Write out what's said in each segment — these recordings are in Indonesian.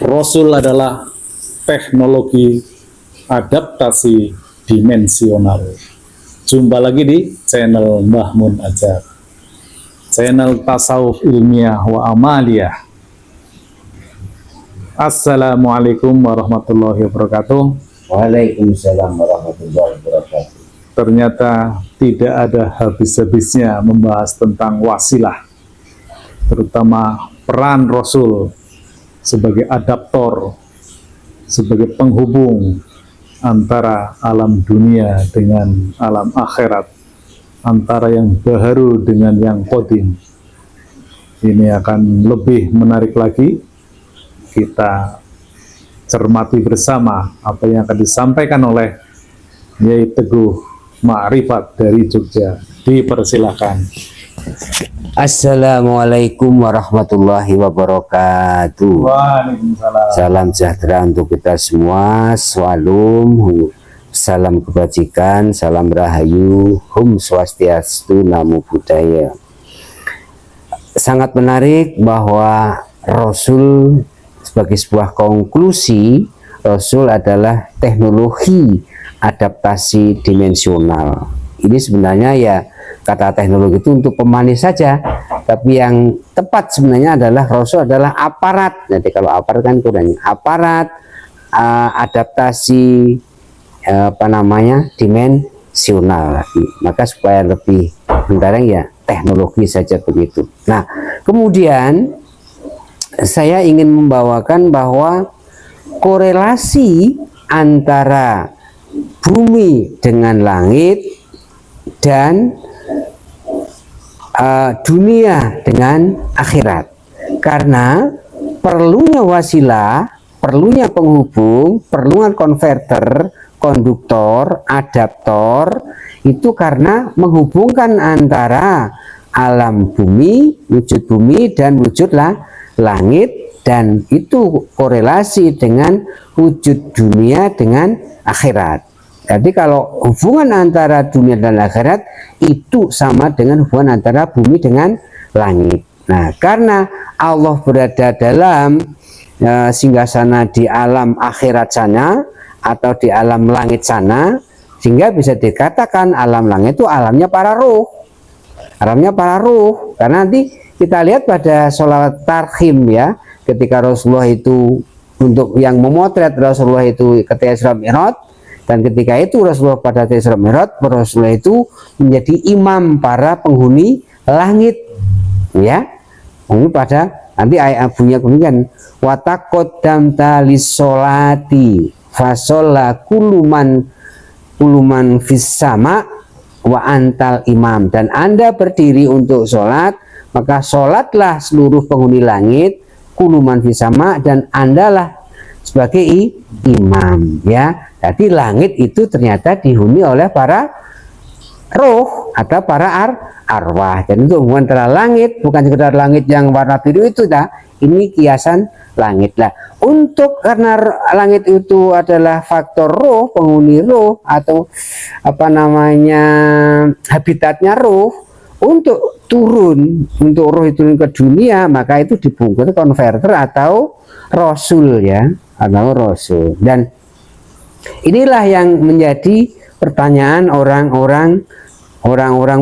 Rasul adalah teknologi adaptasi dimensional. Jumpa lagi di channel Mbah Mun Ajar, channel tasawuf ilmiah wa amaliyah. Assalamualaikum warahmatullahi wabarakatuh. Waalaikumsalam warahmatullahi wabarakatuh. Ternyata tidak ada habis-habisnya membahas tentang wasilah, terutama peran Rasul sebagai adaptor, sebagai penghubung antara alam dunia dengan alam akhirat, antara yang baharu dengan yang qadim. Ini akan lebih menarik lagi. Kita cermati bersama apa yang akan disampaikan oleh Yai Teguh Ma'rifat dari Jogja. Dipersilakan. Assalamualaikum warahmatullahi wabarakatuh. Waalaikumsalam. Salam sejahtera untuk kita semua. Shalom, salam kebajikan, salam rahayu, hum swastiastu, namo buddhaya. Sangat menarik bahwa Rasul sebagai sebuah konklusi, Rasul adalah teknologi adaptasi dimensional. Ini sebenarnya ya kata teknologi itu untuk pemanis saja, tapi yang tepat sebenarnya adalah Rasul adalah aparat. Jadi kalau aparat kan kurangnya aparat adaptasi dimensional. Maka supaya lebih mentarang ya teknologi saja begitu. Nah, kemudian saya ingin membawakan bahwa korelasi antara bumi dengan langit dan dunia dengan akhirat, karena perlunya wasilah, perlunya penghubung, perlunya konverter, konduktor, adaptor, itu karena menghubungkan antara alam bumi, wujud bumi dan wujudlah langit, dan itu korelasi dengan wujud dunia dengan akhirat. Jadi kalau hubungan antara dunia dan akhirat itu sama dengan hubungan antara bumi dengan langit. Nah, karena Allah berada dalam singgasana di alam akhirat sana atau di alam langit sana, sehingga bisa dikatakan alam langit itu alamnya para ruh. Alamnya para ruh. Karena nanti kita lihat pada sholawat tarhim ya, ketika Rasulullah itu, untuk yang memotret Rasulullah itu ketika Isra Mi'raj, dan ketika itu Rasulullah pada Isra Mi'raj, Rasulullah itu menjadi imam para penghuni langit ya. Ini pada nanti ayat bunyinya kemudian wataqaddamta lis-sholati fasolla kuluman fis sama wa antal imam, dan Anda berdiri untuk sholat, maka sholatlah seluruh penghuni langit kuluman fis sama, dan Andalah sebagai imam ya. Jadi langit itu ternyata dihuni oleh para roh atau para arwah. Jadi itu hubungan antara langit, bukan sekedar langit yang warna biru itu dah. Ini kiasan langit lah. Untuk karena langit itu adalah faktor roh, penghuni roh atau habitatnya roh, untuk turun, untuk roh itu ke dunia, maka itu dibungkus konverter atau rasul ya, atau rasul. Dan inilah yang menjadi pertanyaan orang-orang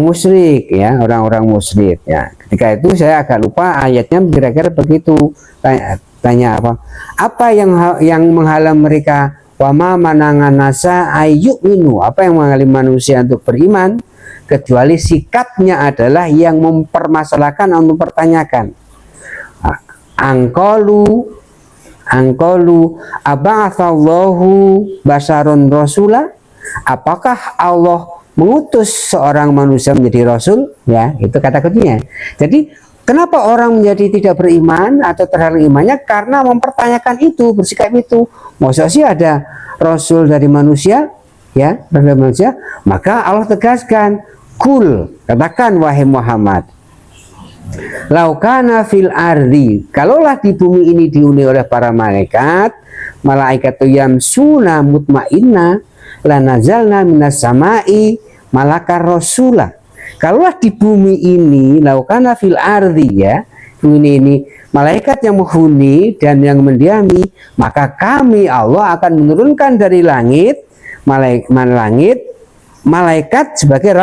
musyrik ya, orang-orang musyrik ya. Ketika itu saya agak lupa ayatnya, kira-kira begitu. Tanya apa yang menghalang mereka, wama manangan nasa ayyuminu, apa yang menghalangi manusia untuk beriman, kecuali sikapnya adalah yang mempermasalahkan atau mempertanyakan. Angkolu aba'atsallahu basarun rasula, apakah Allah mengutus seorang manusia menjadi rasul ya, itu kata kuncinya. Jadi kenapa orang menjadi tidak beriman atau terhalang imannya? Karena mempertanyakan itu, bersikap itu. Masa sih ada rasul dari manusia ya, dari manusia? Maka Allah tegaskan, kul, katakan wahai Muhammad, laukana fil ardi, kalaulah di bumi ini dihuni oleh para malaikat yamsuna mutmainna lanazalna minas samai malakar rasulah. Kalaulah di bumi ini laukana fil ardi ya, ini malaikat yang menghuni dan yang mendiami, maka kami Allah akan menurunkan dari langit malaikat sebagai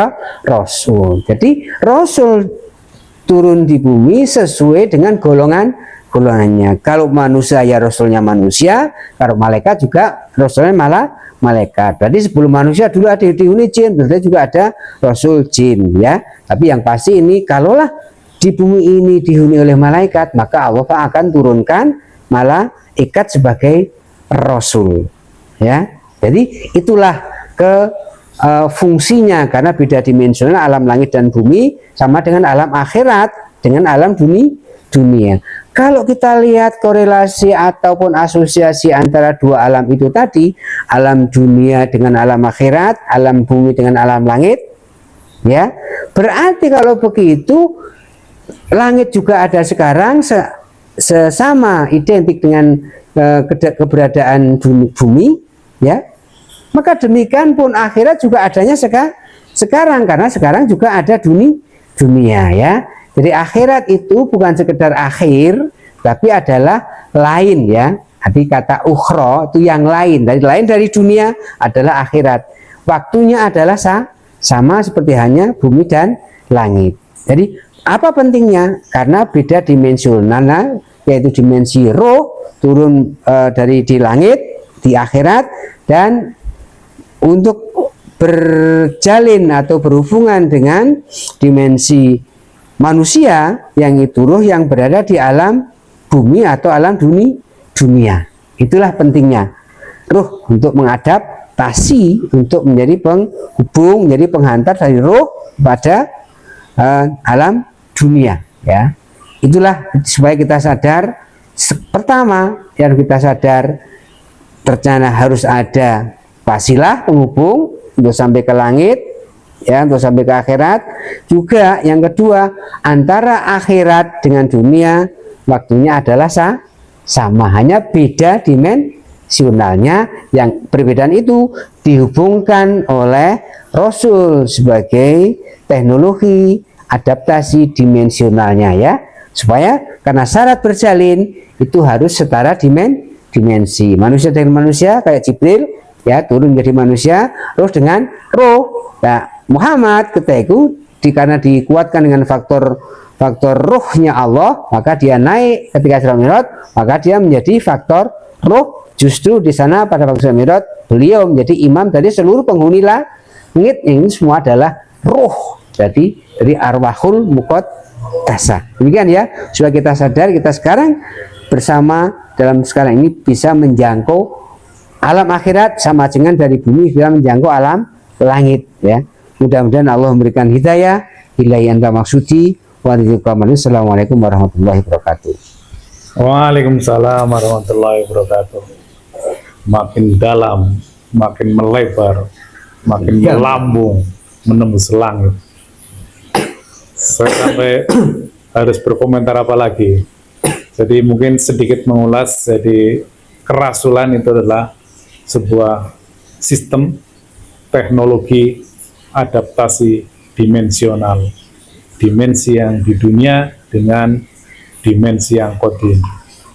rasul. Jadi rasul turun di bumi sesuai dengan golongannya. Kalau manusia ya rasulnya manusia, kalau malaikat juga rasulnya malaikat. Berarti sebelum manusia dulu ada dihuni jin, berarti juga ada rasul jin ya. Tapi yang pasti ini kalaulah di bumi ini dihuni oleh malaikat, maka Allah akan turunkan malaikat sebagai rasul ya. Jadi itulah fungsinya, karena beda dimensional alam langit dan bumi sama dengan alam akhirat dengan alam dunia. Kalau kita lihat korelasi ataupun asosiasi antara dua alam itu tadi, alam dunia dengan alam akhirat, alam bumi dengan alam langit, ya, berarti kalau begitu langit juga ada sekarang sesama identik dengan keberadaan bumi, ya. Maka demikian pun akhirat juga adanya sekarang, karena sekarang juga ada dunia ya. Jadi akhirat itu bukan sekedar akhir, tapi adalah lain ya. Jadi kata ukhra itu yang lain. Lain dari dunia adalah akhirat. Waktunya adalah sama seperti hanya bumi dan langit. Jadi apa pentingnya? Karena beda dimensional, yaitu dimensi roh turun dari di langit, di akhirat, dan untuk berjalin atau berhubungan dengan dimensi manusia yang itu roh yang berada di alam bumi atau alam dunia. Itulah pentingnya roh untuk mengadaptasi, untuk menjadi penghubung, menjadi penghantar dari roh pada alam dunia ya. Itulah supaya kita sadar, pertama yang kita sadar ternyata harus ada wasilah penghubung untuk sampai ke langit ya, untuk sampai ke akhirat. Juga yang kedua, antara akhirat dengan dunia waktunya adalah sama, hanya beda dimensionalnya. Yang perbedaan itu dihubungkan oleh Rasul sebagai teknologi adaptasi dimensionalnya ya, supaya karena syarat berjalin itu harus setara dimensi manusia dengan manusia, kayak Jibril ya turun menjadi manusia, roh dengan roh. Nah, Muhammad ketika itu karena dikuatkan dengan faktor rohnya Allah, maka dia naik ketika Isra Mi'raj, maka dia menjadi faktor roh. Justru di sana pada waktu Isra Mi'raj beliau menjadi imam dari seluruh penghuni langit. Ini semua adalah roh. Jadi dari arwahul muqaddasah. Demikian ya, supaya kita sadar kita sekarang bersama dalam sekarang ini bisa menjangkau alam akhirat sama dengan dari bumi bisa menjangkau alam langit ya. Mudah-mudahan Allah memberikan hidayah yang maksudi. Wassalamualaikum warahmatullahi wabarakatuh. Waalaikumsalam warahmatullahi wabarakatuh. Makin dalam, makin melebar, makin melambung, menembus langit. Saya sampai harus berkomentar apa lagi. Jadi mungkin sedikit mengulas. Jadi kerasulan itu adalah sebuah sistem teknologi adaptasi dimensional, dimensi yang di dunia dengan dimensi yang qadim.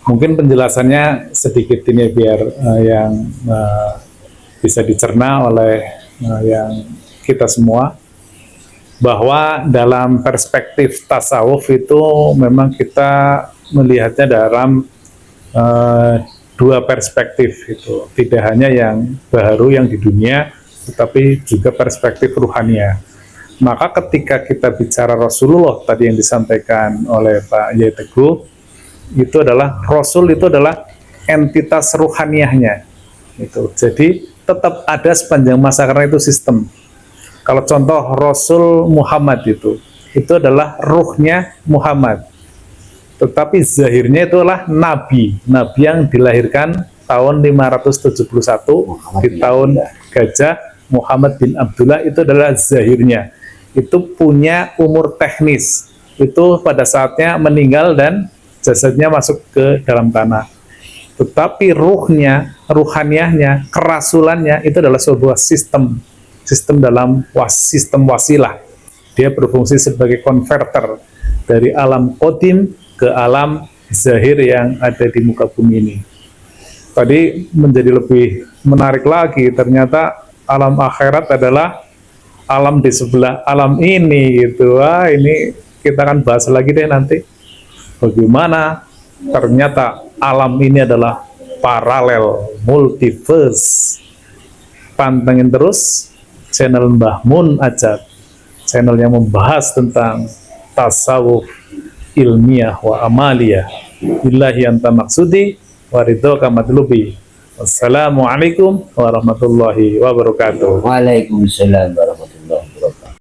Mungkin penjelasannya sedikit ini biar yang bisa dicerna oleh yang kita semua, bahwa dalam perspektif tasawuf itu memang kita melihatnya dalam dua perspektif itu, tidak hanya yang baru yang di dunia, tetapi juga perspektif ruhania. Maka ketika kita bicara Rasulullah tadi yang disampaikan oleh Pak Yai Teguh, itu adalah Rasul, itu adalah entitas ruhaniahnya. Itu. Jadi tetap ada sepanjang masa karena itu sistem. Kalau contoh Rasul Muhammad itu adalah ruhnya Muhammad. Tetapi zahirnya itu adalah nabi yang dilahirkan tahun 571 di tahun Gajah, Muhammad bin Abdullah. Itu adalah zahirnya. Itu punya umur teknis. Itu pada saatnya meninggal dan jasadnya masuk ke dalam tanah. Tetapi ruhnya, ruhaniahnya, kerasulannya itu adalah sebuah sistem dalam sistem wasilah. Dia berfungsi sebagai konverter dari alam qadim ke alam zahir yang ada di muka bumi ini. Tadi menjadi lebih menarik lagi, ternyata alam akhirat adalah alam di sebelah alam ini gitu. Wah, ini kita akan bahas lagi deh nanti bagaimana ternyata alam ini adalah paralel, multiverse. Pantengin terus channel Mbah Mun Ajat, channel yang membahas tentang tasawuf ilmiah wa amaliyah. Billahi anta maksudi wa ridhoka matlubi. Wassalamualaikum warahmatullahi wabarakatuh. Waalaikumsalam warahmatullahi